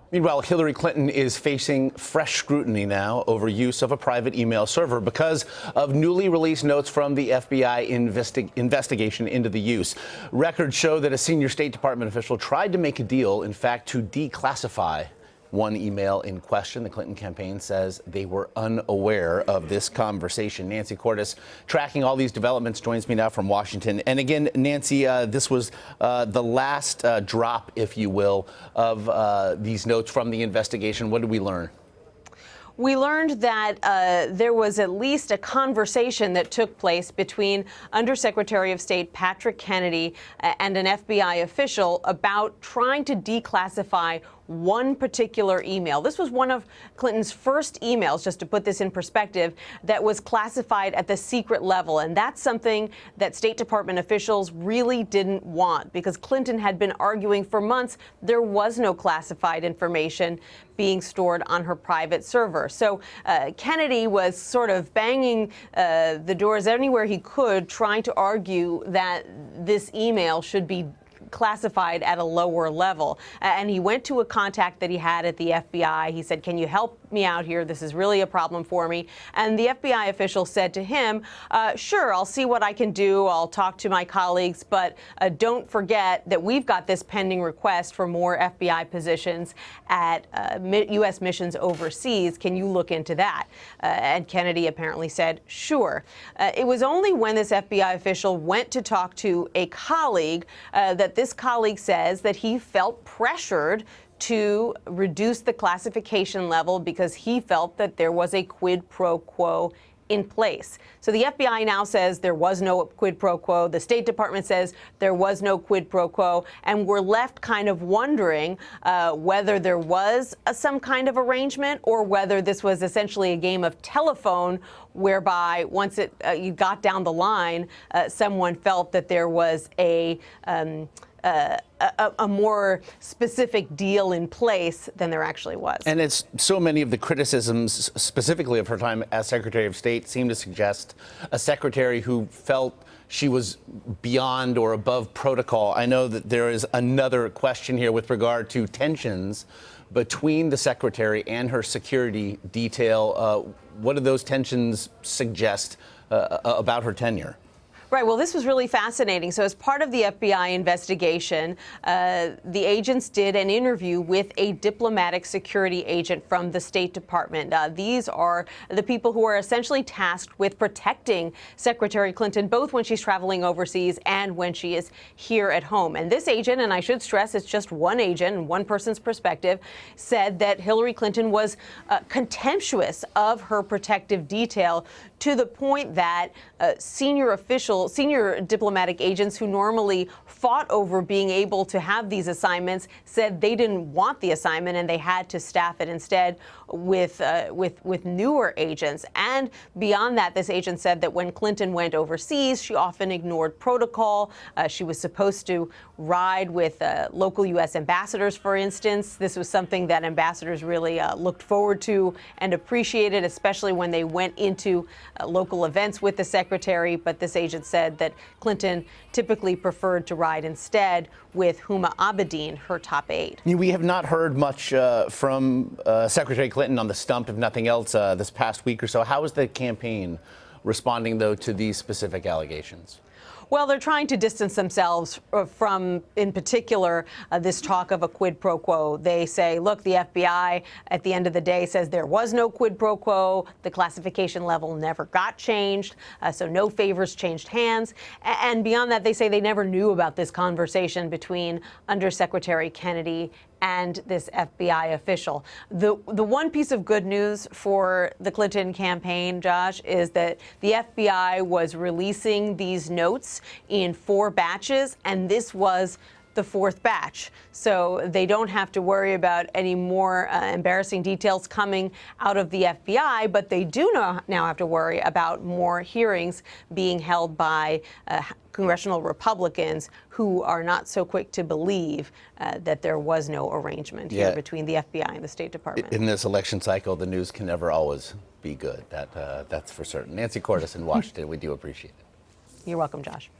Meanwhile, Hillary Clinton is facing fresh scrutiny now over use of a private email server because of newly released notes from the FBI investigation into the use. Records show that a senior State Department official tried to make a deal, in fact, to declassify one email in question. The Clinton campaign says they were unaware of this conversation. Nancy Cordes, tracking all these developments, joins me now from Washington. And again, Nancy, this was the last drop, if you will, of these notes from the investigation. What did we learn? We learned that there was at least a conversation that took place between Undersecretary of State Patrick Kennedy and an FBI official about trying to declassify one particular email. This was one of Clinton's first emails, just to put this in perspective, that was classified at the secret level. And that's something that State Department officials really didn't want, because Clinton had been arguing for months there was no classified information being stored on her private server. So Kennedy was sort of banging the doors anywhere he could, trying to argue that this email should be classified at a lower level. And he went to a contact that he had at the FBI. He said, "Can you help me out here? This is really a problem for me." And the FBI official said to him, "Sure, I'll see what I can do. I'll talk to my colleagues, but don't forget that we've got this pending request for more FBI positions at U.S. missions overseas. Can you look into that?" And Kennedy apparently said, "Sure." It was only when this FBI official went to talk to a colleague that this colleague says that he felt pressured to reduce the classification level because he felt that there was a quid pro quo in place. So the FBI now says there was no quid pro quo. The State Department says there was no quid pro quo. And we're left kind of wondering whether there was some kind of arrangement or whether this was essentially a game of telephone whereby once you got down the line, someone felt that there was a more specific deal in place than there actually was. And it's so many of the criticisms, specifically of her time as Secretary of State, seem to suggest a secretary who felt she was beyond or above protocol. I know that there is another question here with regard to tensions between the secretary and her security detail. What do those tensions suggest about her tenure? Right. Well, this was really fascinating. So as part of the FBI investigation, the agents did an interview with a diplomatic security agent from the State Department. These are the people who are essentially tasked with protecting Secretary Clinton, both when she's traveling overseas and when she is here at home. And this agent, and I should stress it's just one agent and one person's perspective, said that Hillary Clinton was contemptuous of her protective detail to the point that senior diplomatic agents who normally fought over being able to have these assignments said they didn't want the assignment and they had to staff it instead with newer agents. And beyond that, this agent said that when Clinton went overseas, she often ignored protocol. She was supposed to ride with local U.S. ambassadors, for instance. This was something that ambassadors really looked forward to and appreciated, especially when they went into local events with the secretary. But this agent said that Clinton typically preferred to ride instead with Huma Abedin, her top aide. We have not heard much from Secretary Clinton on the stump, if nothing else, this past week or so. How is the campaign responding, though, to these specific allegations? Well, they're trying to distance themselves from, in particular, this talk of a quid pro quo. They say, look, the FBI at the end of the day says there was no quid pro quo. The classification level never got changed, so no favors changed hands. And beyond that, they say they never knew about this conversation between Undersecretary Kennedy and this FBI official. The one piece of good news for the Clinton campaign, Josh, is that the FBI was releasing these notes in 4 batches, and this was the 4th batch. So they don't have to worry about any more embarrassing details coming out of the FBI, but they do now have to worry about more hearings being held by congressional Republicans who are not so quick to believe that there was no arrangement here between the FBI and the State Department. In this election cycle, the news can never always be good. That's for certain. Nancy Cordes in Washington, we do appreciate it. You're welcome, Josh.